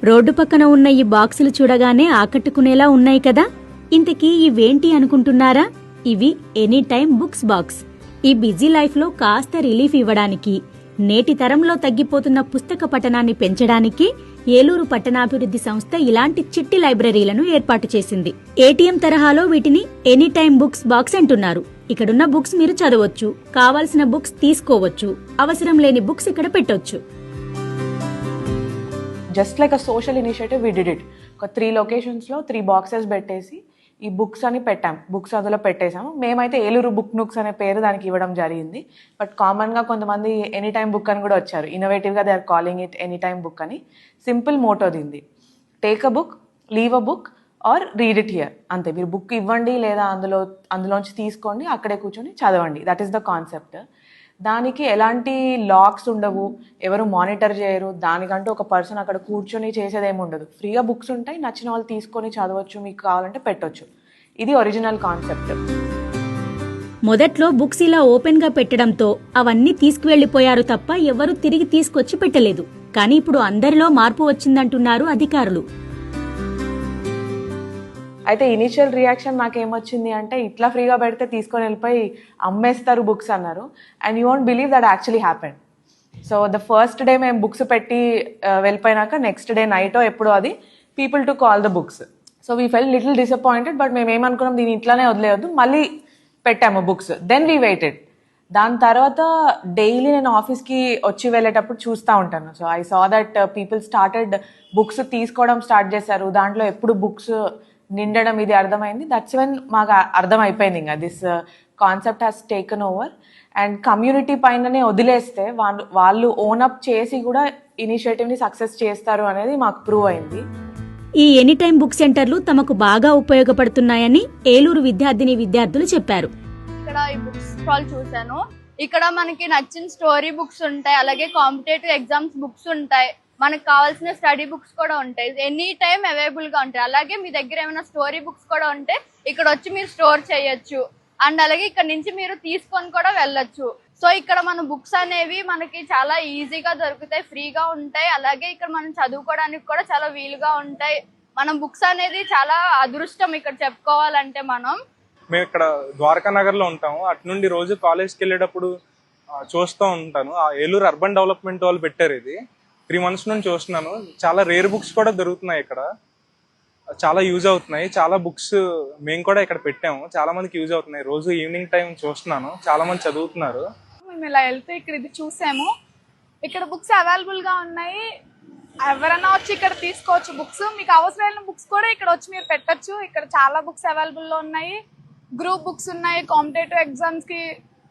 Road పక్కన ఉన్న ఈ బాక్సులు చూడగానే ఆకట్టుకునేలా ఉన్నాయి కదా. ఇంతకీ ఇవేంటి అనుకుంటున్నారా? ఇవి ఎనీ టైమ్ బుక్స్ బాక్స్. ఈ బిజీ లైఫ్లో కాస్త రిలీఫ్ ఇవ్వడానికి, నేటి తరంలో తగ్గిపోతున్న పుస్తక పఠనాన్ని పెంచడానికి ఏలూరు పట్టణాభివృద్ధి సంస్థ ఇలాంటి చిట్టి లైబ్రరీలను ఏర్పాటు చేసింది. ఏటీఎం తరహాలో వీటిని ఎనీ టైమ్ బుక్స్ బాక్స్ అంటున్నారు. ఇక్కడున్న బుక్స్ మీరు చదవచ్చు, కావాల్సిన బుక్స్ తీసుకోవచ్చు, అవసరం లేని బుక్స్ ఇక్కడ పెట్టొచ్చు. Just like a social initiative we did it. ఒక 3 లొకేషన్స్లో 3 బాక్సెస్ పెట్టేసి ఈ బుక్స్ అని పెట్టాం. బుక్స్ అందులో పెట్టేసాము. మేమైతే ఏలూరు బుక్ నూక్స్ అనే పేరు దానికి ఇవ్వడం జరిగింది. బట్ కామన్గా కొంతమంది ఎనీ టైమ్ బుక్ అని కూడా వచ్చారు. ఇన్నోవేటివ్గా they are calling it any time book అని. సింపుల్ మోటో దీనిది, take a book, leave a book or read it here. అంతే. మీరు బుక్ ఇవ్వండి లేదా అందులోంచి తీసుకోండి, అక్కడే కూర్చొని చదవండి. That is the concept. దానికి ఎలాంటి లాక్స్ ఉండవు, ఎవరు మానిటర్ చేయరు, దానికంటూ ఒక పర్సన్ అక్కడ కూర్చొని చేసేదేమి ఉండదు. ఫ్రీగా బుక్స్ ఉంటాయి, నచ్చిన వాళ్ళు తీసుకొని చదవచ్చు, మీకు కావాలంటే పెట్టొచ్చు. ఇది ఒరిజినల్ కాన్సెప్ట్. మొదట్లో బుక్స్ ఇలా ఓపెన్ గా పెట్టడంతో అవన్నీ తీసుకువెళ్లిపోయారు తప్ప ఎవరూ తిరిగి తీసుకొచ్చి పెట్టలేదు. కానీ ఇప్పుడు అందరిలో మార్పు వచ్చిందంటున్నారు అధికారులు. అయితే ఇనీషియల్ రియాక్షన్ నాకేమొచ్చింది అంటే, ఇట్లా ఫ్రీగా పెడితే తీసుకొని వెళ్ళిపోయి అమ్మేస్తారు బుక్స్ అన్నారు. And you won't believe that actually happened. So the first day మేము బుక్స్ పెట్టి వెళ్ళిపోయినాక నెక్స్ట్ డే నైటో ఎప్పుడో అది people took all the books. So we fell little disappointed. But మేము ఏమనుకున్నాం, దీన్ని ఇట్లానే వదిలేయొద్దు, మళ్ళీ పెట్టాము బుక్స్. Then we weighted. దాని తర్వాత డైలీ నేను ఆఫీస్కి వచ్చి వెళ్ళేటప్పుడు చూస్తూ ఉంటాను. So I saw that people started books తీసుకోవడం స్టార్ట్ చేశారు. దాంట్లో ఎప్పుడు బుక్స్ నిండడం ఇది అర్థమైంది. దట్స్ వెన్ మాకు అర్థమైపోయింది ఇంకా this concept has taken over. And community పైననే వదిలేస్తే వాళ్ళు ఓనప్ చేసి కూడా ఇనిషియేటివ్ని సక్సెస్ చేస్తారు అనేది మాకు ప్రూవ్ అయింది. ఈ ఎనీ టైమ్ బుక్ సెంటర్లు తమకు బాగా ఉపయోగపడుతున్నాయని ఏలూరు విద్యార్థులు చెప్పారు. ఇక్కడ ఈ బుక్స్ స్టాల్ చూశాను. ఇక్కడ మనకి నచ్చిన స్టోరీ బుక్స్ ఉంటాయి, అలాగే కాంపిటేటివ్ ఎగ్జామ్స్ బుక్స్ ఉంటాయి, మనకు కావాల్సిన స్టడీ బుక్స్ కూడా ఉంటాయి. ఎనీ టైం అవైలబుల్ గా ఉంటాయి. అలాగే మీ దగ్గర ఏమైనా స్టోరీ బుక్స్ కూడా ఉంటే ఇక్కడ వచ్చి మీరు స్టోర్ చేయొచ్చు. అండ్ అలాగే ఇక్కడ నుంచి మీరు తీసుకొని కూడా వెళ్ళొచ్చు. సో ఇక్కడ మన బుక్స్ అనేవి మనకి చాలా ఈజీగా దొరుకుతాయి, ఫ్రీగా ఉంటాయి. అలాగే ఇక్కడ మనం చదువుకోవడానికి కూడా చాలా వీలుగా ఉంటాయి. మనం బుక్స్ అనేది చాలా అదృష్టం ఇక్కడ చెప్పుకోవాలంటే. మేము ఇక్కడ ద్వారకా నగర్ లో ఉంటాము. అటు నుండి రోజు కాలేజ్కి వెళ్ళేటప్పుడు చూస్తూ ఉంటాను. ఆ ఏలూరు అర్బన్ డెవలప్మెంట్ వాళ్ళు పెట్టారు ఇది. 3 months నుంచి చూస్తున్నాను. చాలా రేర్ బుక్స్ కూడా దొరుకుతున్నాయి ఇక్కడ, చాలా యూజ్ అవుతున్నాయి. చాలా బుక్స్ మేము కూడా ఇక్కడ పెట్టాము, చాలా మందికి యూజ్ అవుతున్నాయి. రోజు ఈవినింగ్ టైం చూస్తున్నాను, చాలా మంది చదువుతున్నారు. మేము ఇలా వెళ్తే ఇక్కడ ఇది చూసాము. ఇక్కడ బుక్స్ అవైలబుల్ గా ఉన్నాయి, ఎవరైనా వచ్చి ఇక్కడ తీసుకోవచ్చు బుక్స్. మీకు అవసరమైన బుక్స్ కూడా ఇక్కడ వచ్చి మీరు పెట్టచ్చు. ఇక్కడ చాలా బుక్స్ అవైలబుల్ లో ఉన్నాయి. గ్రూప్ బుక్స్ ఉన్నాయి, కాంపిటేటివ్ ఎగ్జామ్స్ కి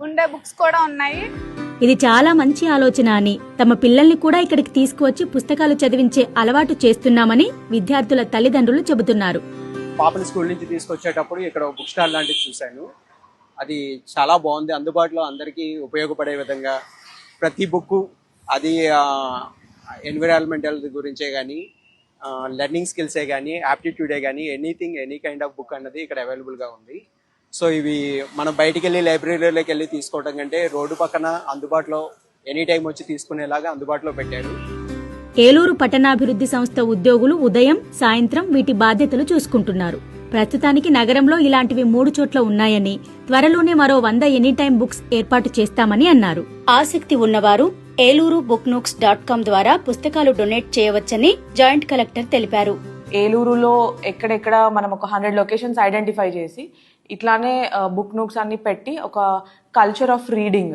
ఉండే బుక్స్ కూడా ఉన్నాయి. ఇది చాలా మంచి ఆలోచన అని, తమ పిల్లల్ని కూడా ఇక్కడికి తీసుకువచ్చి పుస్తకాలు చదివించే అలవాటు చేస్తున్నామని విద్యార్థుల తల్లిదండ్రులు చెబుతున్నారు. పాపని స్కూల్ నుంచి తీసుకొచ్చేటప్పుడు ఇక్కడ బుక్ స్టాల్ లాంటిది చూశాను. అది చాలా బాగుంది. అందుబాటులో అందరికీ ఉపయోగపడే విధంగా ప్రతి బుక్, అది ఎన్విరాన్మెంటల్ గురించే కానీ, లెర్నింగ్ స్కిల్సే కానీ, యాప్టిట్యూడే కానీ, anything any kind of book అన్నది ఇక్కడ అవైలబుల్గా ఉంది. సో ఇవి మనం బయటికి వెళ్ళి లైబ్రరీలోకి వెళ్ళి తీసుకోవడం కంటే రోడ్డు పక్కన అందుబాటులో ఎనీ టైం వచ్చి తీసుకునేలాగా అందుబాటులో పెట్టారు. ఏలూరు పట్టణాభివృద్ధి సంస్థ ఉద్యోగులు ఉదయం, సాయంత్రం వీటి బాధ్యతలు చూసుకుంటున్నారు. ప్రస్తుతానికి నగరంలో ఇలాంటివి 3 చోట్ల ఉన్నాయని, త్వరలోనే మరో 100 ఎనీ టైమ్ బుక్స్ ఏర్పాటు చేస్తామని అన్నారు. ఆసక్తి ఉన్నవారు ఏలూరు booknooks.com ద్వారా పుస్తకాలు డొనేట్ చేయవచ్చని జాయింట్ కలెక్టర్ తెలిపారు. ఏలూరులో ఎక్కడెక్కడ మనం ఒక 100 లొకేషన్స్ ఐడెంటిఫై చేసి ఇట్లానే బుక్ నూక్స్ అన్ని పెట్టి ఒక culture of reading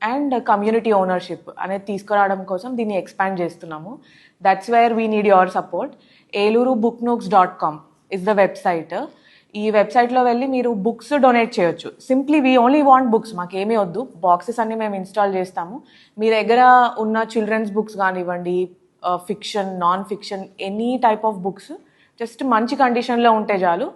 and community ownership అనేది తీసుకురావడం కోసం దీన్ని ఎక్స్పాండ్ చేస్తున్నాము. That's where we need your support. eluru.booknooks.com is the website. ఈ వెబ్సైట్లో వెళ్ళి మీరు బుక్స్ డొనేట్ చేయొచ్చు. Simply we only want books, మాకేమీ వద్దు, బాక్సెస్ అన్ని మేము ఇన్స్టాల్ చేస్తాము. మీ దగ్గర ఉన్న చిల్డ్రన్స్ బుక్స్ కానివ్వండి, fiction, non fiction, any type of books just మంచి కండిషన్లో ఉంటే చాలు.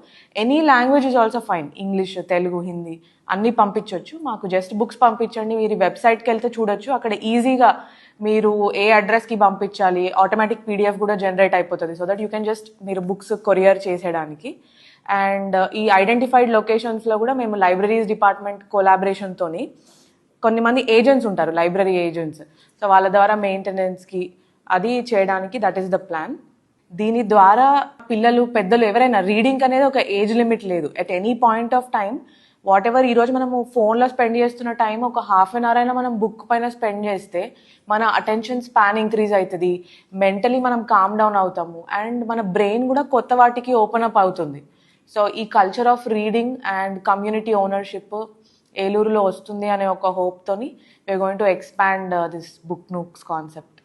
Any language is also fine, English, Telugu, Hindi అన్నీ పంపించవచ్చు. మాకు జస్ట్ బుక్స్ పంపించండి. మీరు వెబ్సైట్కి వెళ్తే చూడొచ్చు, అక్కడ ఈజీగా మీరు ఏ అడ్రస్కి పంపించాలి, ఆటోమేటిక్ PDF కూడా జనరేట్ అయిపోతుంది. So that you can just మీరు బుక్స్ కొరియర్ చేసేయడానికి. అండ్ ఈ ఐడెంటిఫైడ్ లొకేషన్స్లో కూడా మేము లైబ్రరీస్ డిపార్ట్మెంట్ కొలాబరేషన్తోని కొంతమంది ఏజెంట్స్ ఉంటారు, లైబ్రరీ ఏజెంట్స్. సో వాళ్ళ ద్వారా మెయింటెనెన్స్కి అది చేయడానికి దట్ ఈస్ ద ప్లాన్. దీని ద్వారా పిల్లలు పెద్దలు ఎవరైనా రీడింగ్ అనేది ఒక ఏజ్ లిమిట్ లేదు. At any point of time what ever ఈరోజు మనము ఫోన్లో స్పెండ్ చేస్తున్న టైం ఒక హాఫ్ అన్ అవర్ అయినా మనం బుక్ పైన స్పెండ్ చేస్తే మన అటెన్షన్ స్పాన్ ఇంక్రీజ్ అవుతుంది, మెంటలీ మనం కామ్ డౌన్ అవుతాము, అండ్ మన బ్రెయిన్ కూడా కొత్త వాటికి ఓపెన్ అప్ అవుతుంది. సో ఈ culture of reading and community ownership ఏలూరులో వస్తుంది అనే ఒక హోప్తోని we are going to expand this book nooks concept.